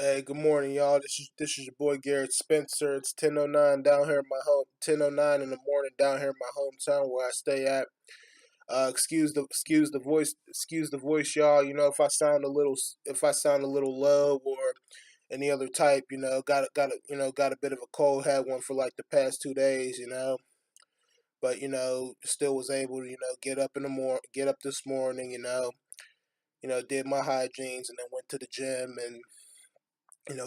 Hey, good morning, y'all. This is your boy Garrett Spencer. It's 10:09 down here in my home. 10:09 in the morning down here in my hometown where I stay at. Excuse the voice, y'all. If I sound a little low or any other type, got a bit of a cold. Had one for like the past 2 days, but still was able to get up this morning, did my hygienes and then went to the gym and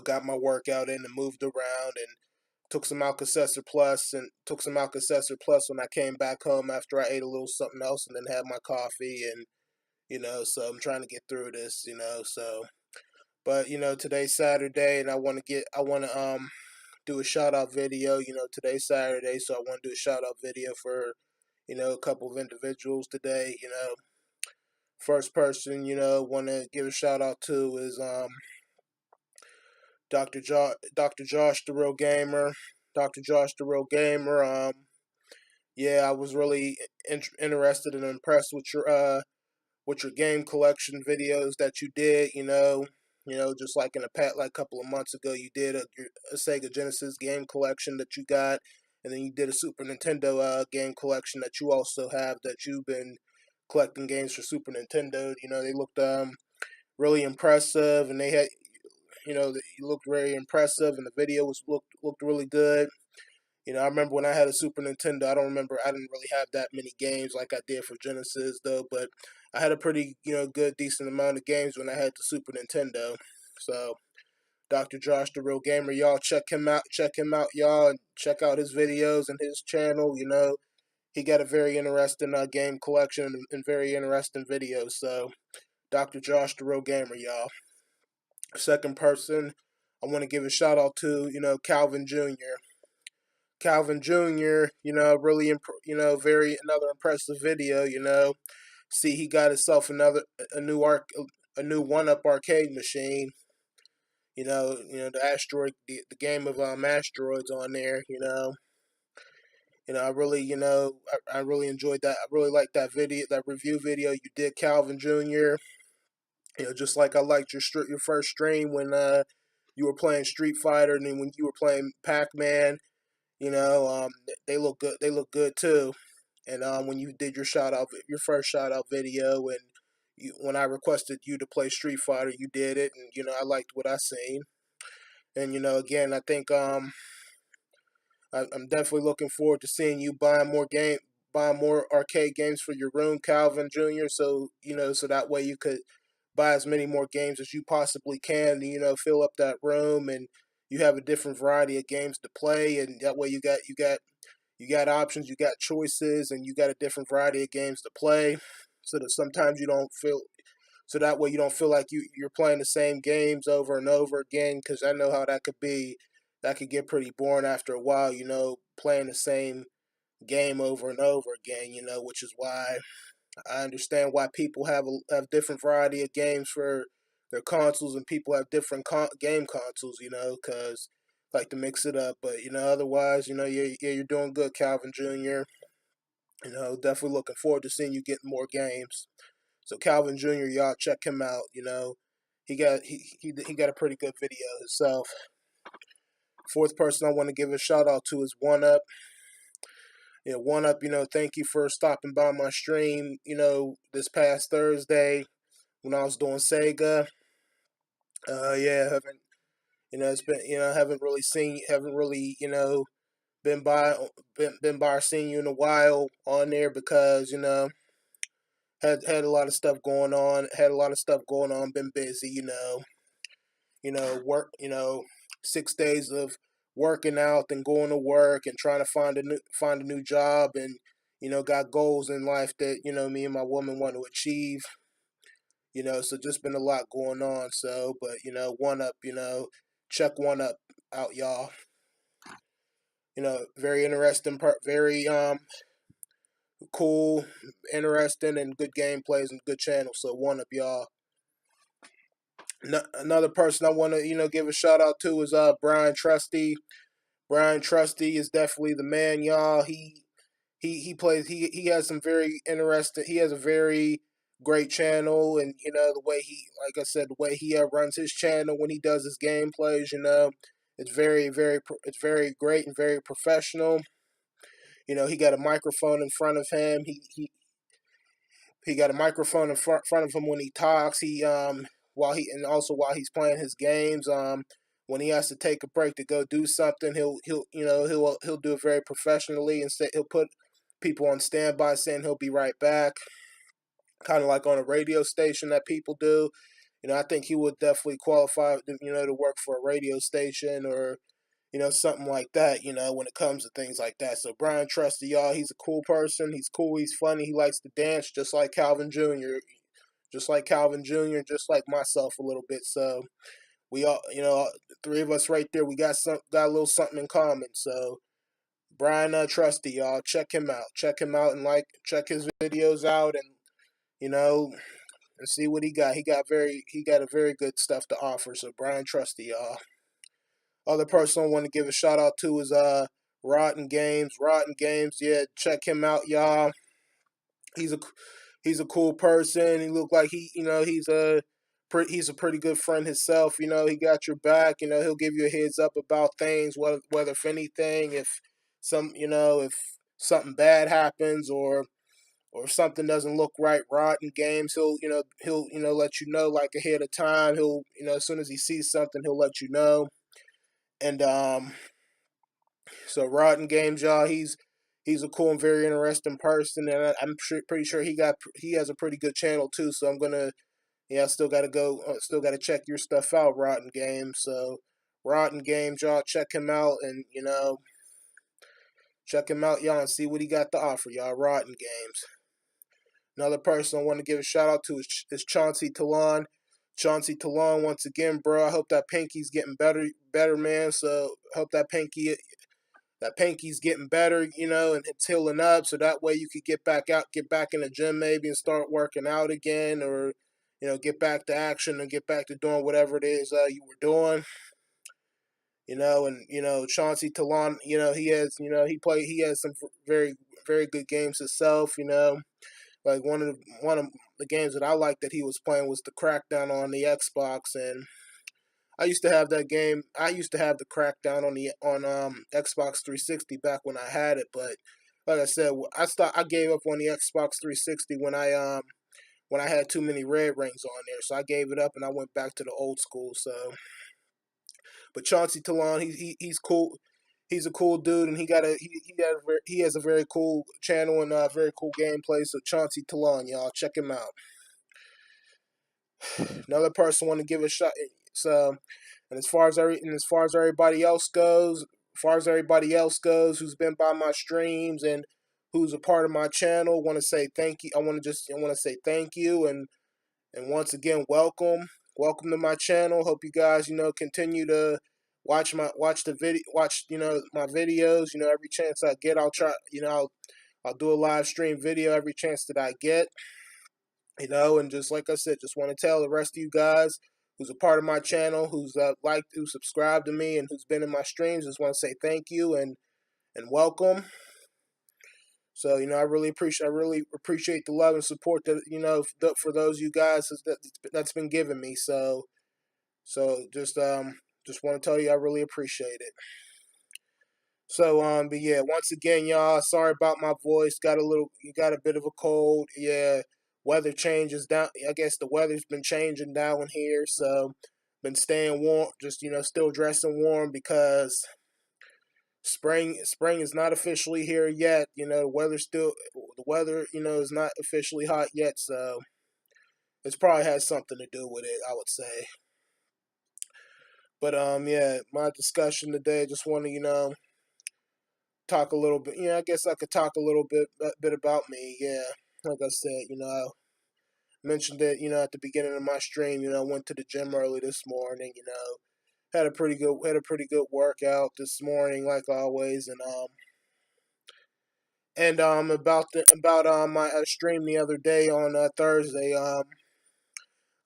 got my workout in and moved around and took some Alka-Seltzer Plus when I came back home after I ate a little something else and then had my coffee and so I'm trying to get through this, but today's Saturday and I want to do a shout out video. Today's Saturday, so I want to do a shout out video for a couple of individuals today. First person want to give a shout out to is Dr. Josh the Real Gamer. Dr. Josh the Real Gamer. Yeah, I was really interested and impressed with your game collection videos that you did. Just like in a like couple of months ago, you did a Sega Genesis game collection that you got, and then you did a Super Nintendo game collection that you also have that you've been collecting games for Super Nintendo. They looked really impressive, and they had you looked very impressive, and the video looked really good. I remember when I had a Super Nintendo. I didn't really have that many games like I did for Genesis though, but I had a pretty good decent amount of games when I had the Super Nintendo. So Dr. Josh the Real Gamer, y'all check him out, y'all, and check out his videos and his channel. He got a very interesting game collection and very interesting videos. So Dr. Josh the Real Gamer, y'all. Second person, I want to give a shout out to Calvin Jr. Calvin Jr. Really very another impressive video. See, he got himself a new one up arcade machine. The game of asteroids on there. I really enjoyed that. I really liked that review video you did, Calvin Jr. Just like I liked your first stream when you were playing Street Fighter, and then when you were playing Pac-Man. They look good. They look good too. And when you did your first shout out video, and when I requested you to play Street Fighter, you did it, and I liked what I seen. And again, I think I'm definitely looking forward to seeing you buying more arcade games for your room, Calvin Jr. So so that way you could buy as many more games as you possibly can. Fill up that room, and you have a different variety of games to play, and that way you got options, you got choices, and you got a different variety of games to play. So that sometimes you don't feel so that way you don't feel like you're playing the same games over and over again. Because I know how that could be. That could get pretty boring after a while. Playing the same game over and over again. Which is why I understand why people have different variety of games for their consoles, and people have different game consoles. Because like to mix it up. But otherwise, you're doing good, Calvin Jr. Definitely looking forward to seeing you get more games. So Calvin Jr., y'all check him out. He got a pretty good video himself. Fourth person I want to give a shout out to is One Up. One Up, thank you for stopping by my stream, this past Thursday when I was doing Sega. Yeah, it's been, haven't really, been by or seen you in a while on there because, had a lot of stuff going on, been busy, work, 6 days of working out and going to work and trying to find a new job, and got goals in life that me and my woman want to achieve. So just been a lot going on. So, but One Up, check One Up out, y'all. Very interesting, very cool, interesting, and good gameplays and good channels. So One Up, y'all. Another person I want to give a shout out to is Brian Trusty. Brian Trusty is definitely the man, y'all. He plays. He has some very interesting. He has a very great channel, and the way he, like I said, the way he runs his channel when he does his gameplays, it's it's very great and very professional. He got a microphone in front of him. He got a microphone in front of him when he talks. While he's playing his games. When he has to take a break to go do something, he'll do it very professionally, and he'll put people on standby saying he'll be right back, kind of like on a radio station that people do. I think he would definitely qualify, to work for a radio station, or something like that, when it comes to things like that. So Brian Trusty, y'all, he's a cool person. He's cool. He's funny. He likes to dance, just like Calvin Jr., just like myself a little bit. So we all, the three of us right there, we got a little something in common. So Brian Trusty, y'all, check him out. Check him out, and check his videos out, and you know, and see what he got. He got a very good stuff to offer. So Brian Trusty, y'all. Other person I want to give a shout out to is Rotten Games. Rotten Games, yeah, check him out, y'all. He's a he's a cool person. He look like he's a pretty good friend himself. He got your back. He'll give you a heads up about things, whether if anything, if something bad happens, or if something doesn't look right. Rotten Games, he'll let you know like ahead of time. He'll as soon as he sees something, he'll let you know. And so Rotten Games, y'all, he's a cool and very interesting person, and I'm pretty sure he has a pretty good channel too. So I'm gonna, yeah, I still gotta go, still gotta check your stuff out, Rotten Games. So Rotten Games, y'all, check him out, and check him out, y'all, and see what he got to offer, y'all. Rotten Games. Another person I want to give a shout out to is Chauncey Talon. Chauncey Talon, once again, bro. I hope that pinky's getting better, man. So hope that pinky's getting better, and it's healing up, so that way you could get back in the gym maybe, and start working out again, or get back to action and get back to doing whatever it is you were doing. And Chauncey Talon, he has some very very good games himself. Like one of the games that I liked that he was playing was the Crackdown on the Xbox, and I used to have that game. I used to have the Crackdown on Xbox 360 back when I had it, but like I said, I gave up on the Xbox 360 when I had too many red rings on there, so I gave it up and I went back to the old school. So, but Chauncey Talon, he's cool. He's a cool dude, and he has a very cool channel and very cool gameplay. So Chauncey Talon, y'all, check him out. Another person want to give a shot. So, and as far as everybody else goes, who's been by my streams and who's a part of my channel, want to say thank you. I want to say thank you, and once again, welcome to my channel. Hope you guys continue to watch my videos. Every chance I get, I'll try. I'll do a live stream video every chance that I get. And just like I said, just want to tell the rest of you guys who's a part of my channel, who subscribed to me, and who's been in my streams, just want to say thank you and welcome. So I really appreciate the love and support that for those of you guys that's been given me. So just want to tell you I really appreciate it. So but yeah, once again, y'all, sorry about my voice. Got a bit of a cold. Yeah, weather changes down. I guess the weather's been changing down here, so been staying warm. Just still dressing warm because spring is not officially here yet. The weather is not officially hot yet, so it's probably has something to do with it, I would say. But yeah, my discussion today, just want to talk a little bit. I guess I could talk a little bit about me. Yeah, like I said, I mentioned it. At the beginning of my stream. I went to the gym early this morning. Had a pretty good workout this morning, like always, and about my stream the other day on Thursday.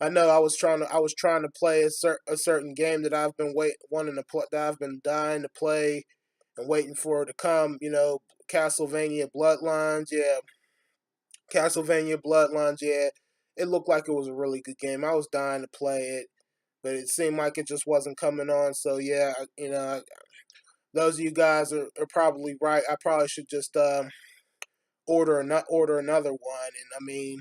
I know I was trying to play a certain game that I've been wanting to play, that I've been dying to play and waiting for it to come. Castlevania Bloodlines, yeah. Castlevania Bloodlines, yeah. it looked like it was a really good game. I was dying to play it, but it seemed like it just wasn't coming on. So yeah, those of you guys are probably right. I probably should just order another one. And I mean,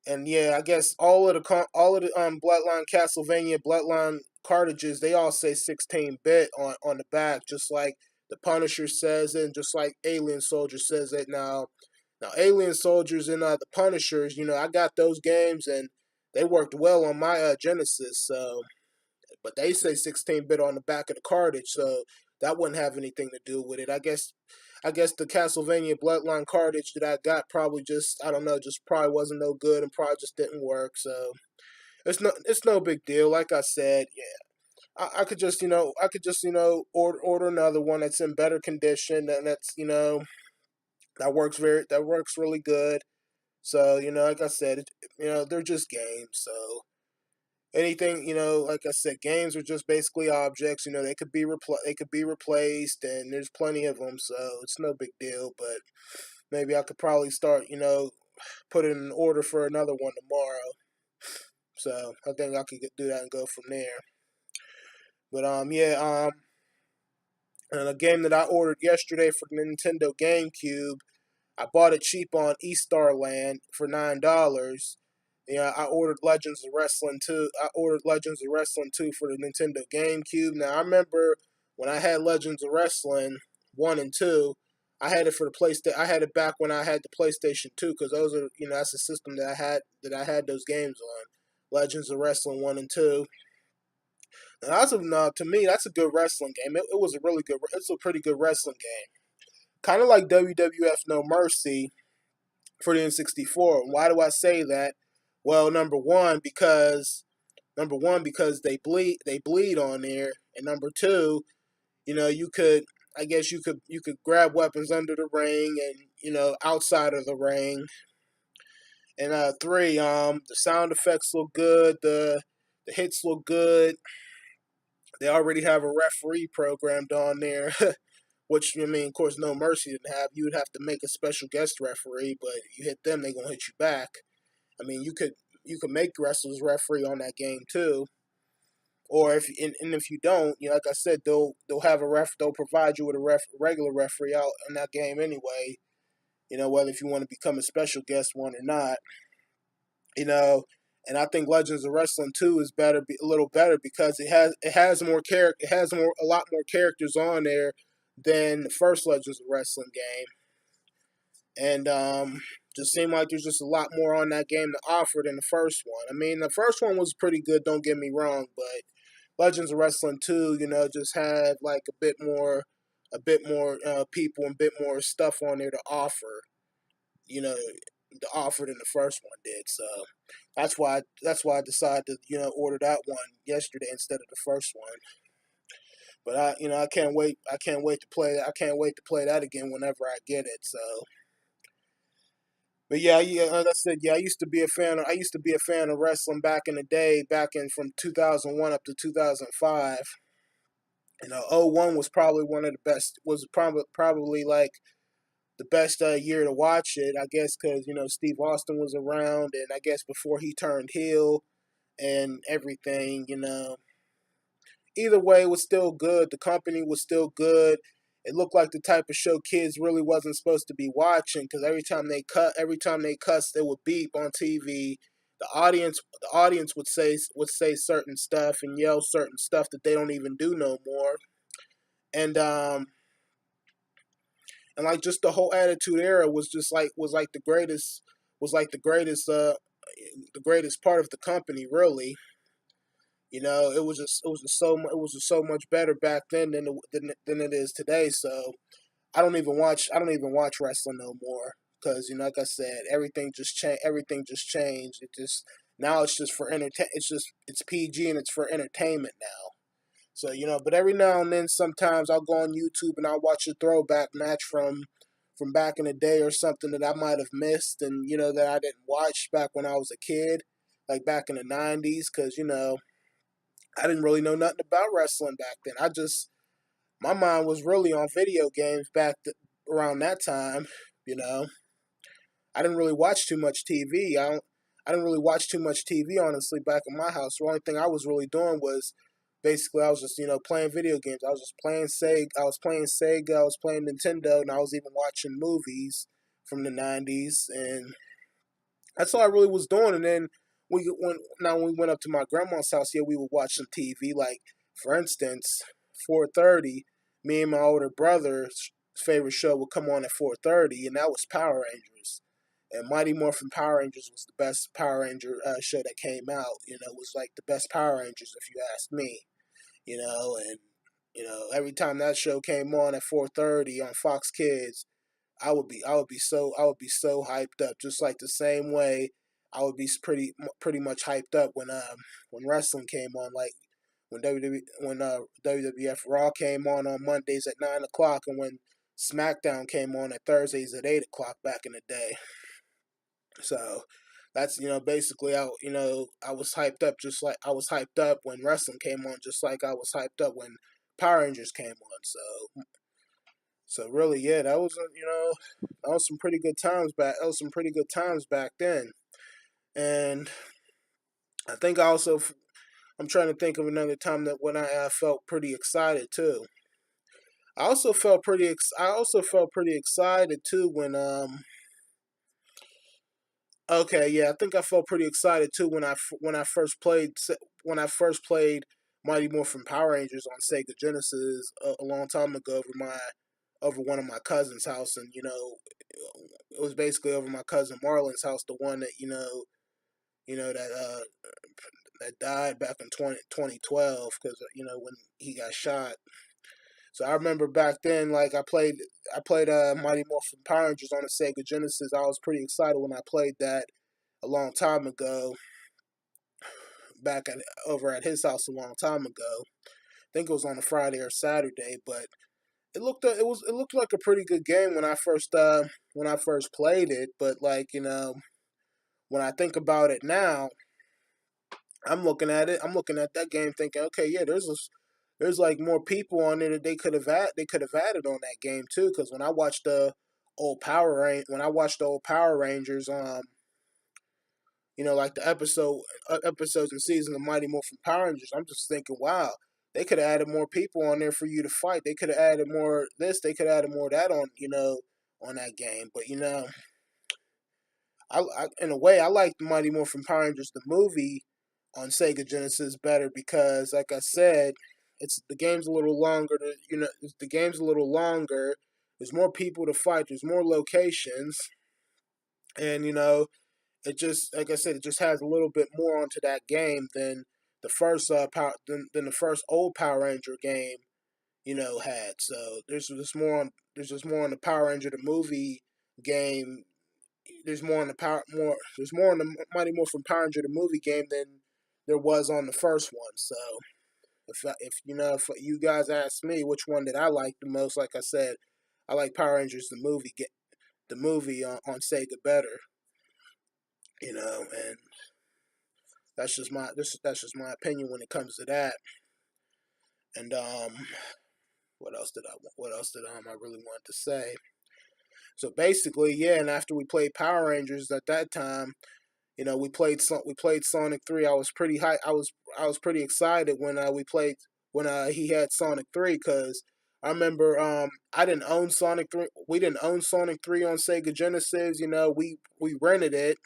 and yeah, I guess all of the Bloodline Castlevania Bloodline cartridges, they all say 16-bit on the back, just like the Punisher says it, and just like Alien Soldier says it. Now Alien Soldiers and the Punishers, I got those games and they worked well on my Genesis. So, but they say 16-bit on the back of the cartridge, so that wouldn't have anything to do with it. I guess the Castlevania Bloodline cartridge that I got probably just, I don't know, just probably wasn't no good and probably just didn't work. So it's no big deal. Like I said, yeah, I could just order another one that's in better condition and that's that works really good. So like I said, they're just games. So anything, like I said, games are just basically objects. They could be replaced, and there's plenty of them, so it's no big deal. But maybe I could probably start, put in an order for another one tomorrow. So I think I could do that and go from there. But yeah, and a game that I ordered yesterday for the Nintendo GameCube, I bought it cheap on eStarland for $9. Yeah, I ordered Legends of Wrestling 2. I ordered Legends of Wrestling 2 for the Nintendo GameCube. Now I remember when I had Legends of Wrestling 1 and 2, I had it for the PlayStation. I had it back when I had the PlayStation 2 because those are, that's the system that I had those games on. Legends of Wrestling 1 and 2. And to me, that's a good wrestling game. It was a really good. It's a pretty good wrestling game. Kind of like WWF No Mercy for the N64. Why do I say that? Well, number one because they bleed on there, and number two, you could I guess you could grab weapons under the ring and outside of the ring. And three, the sound effects look good, the hits look good. They already have a referee programmed on there. Which, I mean, of course, No Mercy didn't have. You would have to make a special guest referee, but if you hit them, they're gonna hit you back. I mean, you could make wrestlers referee on that game too, or and if you don't, like I said, they'll have a they'll provide you with a regular referee out in that game anyway. Whether if you want to become a special guest one or not. You know, and I think Legends of Wrestling 2 is a little better because it has more character, a lot more characters on there than the first Legends of Wrestling game, and just seemed like there's just a lot more on that game to offer than the first one. I mean, the first one was pretty good, don't get me wrong, but Legends of Wrestling 2, just had like a bit more people and a bit more stuff on there to offer, you know, than the first one did. So that's why I decided to order that one yesterday instead of the first one. But I can't wait. I can't wait to play that. I can't wait to play that again whenever I get it. So, but yeah, like I said, yeah, I used to be a fan of wrestling back in the day, back in from 2001 up to 2005. '01 was probably one of the best. Was probably like the best year to watch it. I guess because Steve Austin was around, and I guess before he turned heel and everything. Either way, it was still good. The company was still good. It looked like the type of show kids really wasn't supposed to be watching because every time they cussed, they would beep on TV. The audience would say certain stuff and yell certain stuff that they don't even do no more. And like just the whole Attitude Era was like the greatest part of the company, really. It was just so much better back then than it is today. So I don't even watch wrestling no more because like I said, everything just changed. It just now it's just for entertain. It's PG and it's for entertainment now. So but every now and then, sometimes I'll go on YouTube and I'll watch a throwback match from back in the day or something that I might have missed and that I didn't watch back when I was a kid, like back in the '90s, because I didn't really know nothing about wrestling back then. My mind was really on video games around that time. You know, I didn't really watch too much TV. I didn't really watch too much TV honestly back in my house. The only thing I was really doing was basically I was just playing video games. I was just playing Sega. I was playing Sega. I was playing Nintendo, and I was even watching movies from the '90s, and that's all I really was doing. And then when we went up to my grandma's house, yeah, we would watch some TV. Like for instance, 4:30. Me and my older brother's favorite show would come on at 4:30, and that was Power Rangers. And Mighty Morphin Power Rangers was the best Power Ranger show that came out. It was like the best Power Rangers if you ask me. And every time that show came on at 4:30 on Fox Kids, I would be so hyped up, just like the same way I would be pretty much hyped up when wrestling came on, like when WWF Raw came on Mondays at 9 o'clock, and when SmackDown came on at Thursdays at 8 o'clock back in the day. So that's basically I was hyped up, just like I was hyped up when wrestling came on, just like I was hyped up when Power Rangers came on. So really, yeah, that was some pretty good times back. That was some pretty good times back then. And I think I'm trying to think of another time that when I felt pretty excited too. I also felt pretty excited too okay, yeah, I think I felt pretty excited too when I first played Mighty Morphin Power Rangers on Sega Genesis a long time ago over one of my cousin's house. And it was basically over my cousin Marlon's house, the one that that died back in 2012, because when he got shot. So I remember back then, like I played Mighty Morphin Power Rangers on the Sega Genesis. I was pretty excited when I played that a long time ago, back at over at his house a long time ago. I think it was on a Friday or Saturday, but it looked like a pretty good game when I first played it. But like when I think about it now, I'm looking at it. I'm looking at that game, thinking, okay, yeah, there's like more people on there that they could have added on that game too. Because when I watched the old Power Rangers, like the episodes and seasons of Mighty Morphin Power Rangers, I'm just thinking, wow, they could have added more people on there for you to fight. They could have added more this. They could have added more of that on that game. But in a way, I like the Mighty Morphin Power Rangers the movie on Sega Genesis better because, like I said, it's the game's a little longer. The game's a little longer. There's more people to fight. There's more locations, and it just, like I said, it just has a little bit more onto that game than the first old Power Ranger game had. So there's just more on the Power Ranger the movie game. There's more on the Mighty Morphin Power Ranger the movie game than there was on the first one. So if you guys ask me which one did I like the most, like I said, I like Power Rangers the movie on Sega better. And that's just my opinion when it comes to that. And what else did I really want to say? So basically, yeah. And after we played Power Rangers at that time, we played Sonic 3. I was pretty high. I was pretty excited when he had Sonic 3, because I remember I didn't own Sonic 3. We didn't own Sonic 3 on Sega Genesis. We rented it,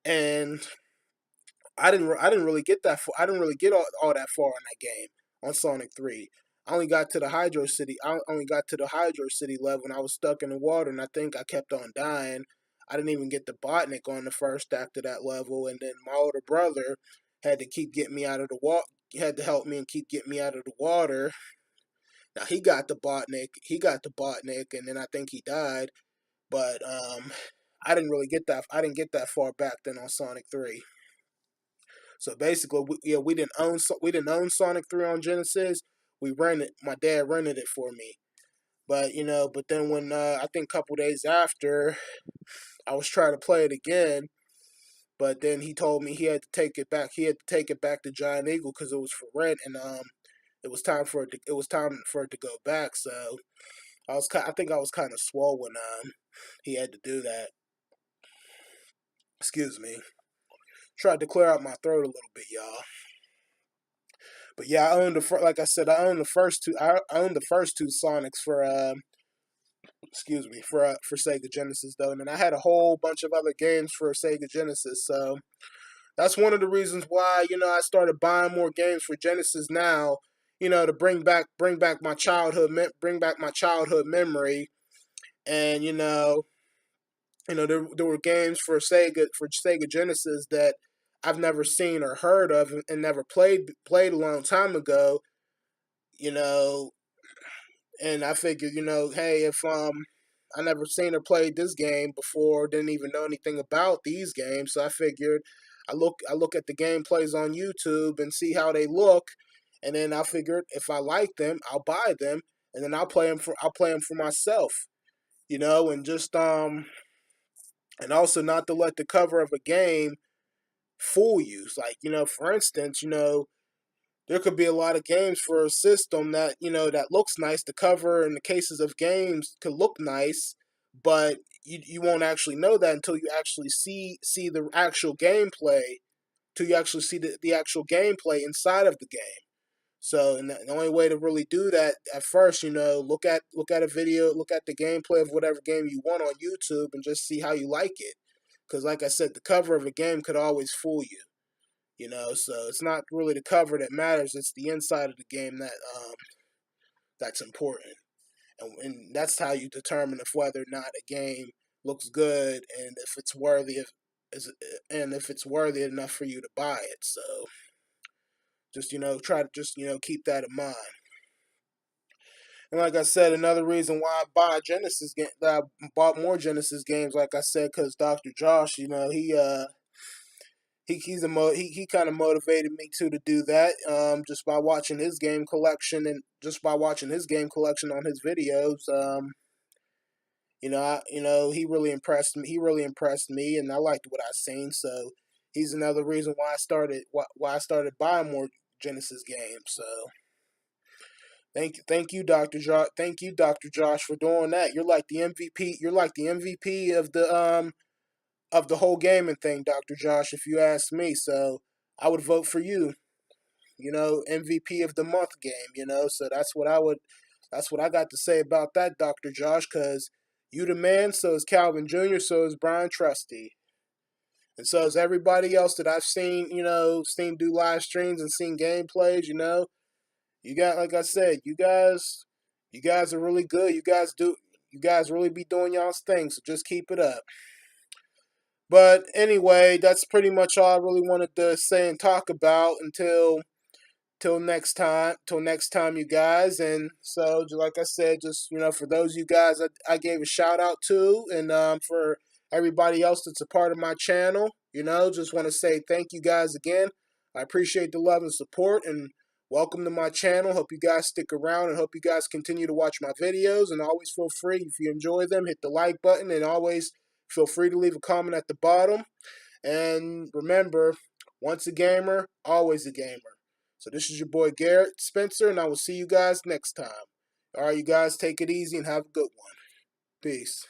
and I didn't really get that far. I didn't really get all that far in that game on Sonic 3. I only got to the Hydro City. I only got to the Hydro City level, and I was stuck in the water, and I think I kept on dying. I didn't even get the Botnik on the first act of that level, and then my older brother had to keep getting me out of the water. He had to help me and keep getting me out of the water. Now he got the Botnik. He got the Botnik, and then I think he died. But I didn't really get that. I didn't get that far back then on Sonic 3. So basically, we didn't own Sonic 3 on Genesis. We rented. My dad rented it for me. But then when I think a couple days after, I was trying to play it again. But then he told me he had to take it back. He had to take it back to Giant Eagle because it was for rent, and it was time for it to go back. So I think I was kind of swole when he had to do that. Excuse me. Tried to clear out my throat a little bit, y'all. But yeah, I own like I said, I own the first two. I own the first two Sonics for excuse me, for Sega Genesis though, and then I had a whole bunch of other games for Sega Genesis. So that's one of the reasons why I started buying more games for Genesis now. To bring back my childhood, bring back my childhood memory, and there were games for Sega Genesis that I've never seen or heard of and never played a long time ago. You know, and I figured, hey, if I never seen or played this game before, didn't even know anything about these games, so I figured I look at the gameplays on YouTube and see how they look, and then I figured if I like them, I'll buy them, and then I'll play them for myself, and just and also not to let the cover of a game fool you. It's like, for instance, there could be a lot of games for a system that that looks nice. The cover in the cases of games could look nice, but you won't actually know that until you actually see the actual gameplay. Till you actually see the actual gameplay inside of the game. So, and the only way to really do that at first, look at a video, look at the gameplay of whatever game you want on YouTube, and just see how you like it. Because, like I said, the cover of a game could always fool you. So it's not really the cover that matters; it's the inside of the game that's important, and that's how you determine if whether or not a game looks good and if it's worthy of, and if it's worthy enough for you to buy it. So just try to just keep that in mind. And like I said, another reason why I buy Genesis game, that I bought more Genesis games, like I said, because Dr. Josh, he kind of motivated me to do that. Just by watching his game collection and just by watching his game collection on his videos. He really impressed me. He really impressed me, and I liked what I seen. So he's another reason why I started buying more Genesis games. So thank you, Doctor Josh. Thank you, Doctor Josh, for doing that. You're like the MVP. You're like the MVP of the whole gaming thing, Doctor Josh. If you ask me, so I would vote for you. MVP of the month game. So that's what I would. That's what I got to say about that, Doctor Josh. Because you the man. So is Calvin Jr. So is Brian Trusty. And so is everybody else that I've seen, seen do live streams and seen gameplays. You got, like I said, you guys are really good. You guys really be doing y'all's thing. So just keep it up. But anyway, that's pretty much all I really wanted to say and talk about until next time, you guys. And so, like I said, just for those of you guys I gave a shout out to, and for everybody else that's a part of my channel, just want to say thank you guys again. I appreciate the love and support, and welcome to my channel. Hope you guys stick around, and hope you guys continue to watch my videos. And always feel free, if you enjoy them, hit the like button, and always feel free to leave a comment at the bottom. And remember, once a gamer, always a gamer. So this is your boy Garrett Spencer, and I will see you guys next time. All right, you guys, take it easy and have a good one. Peace.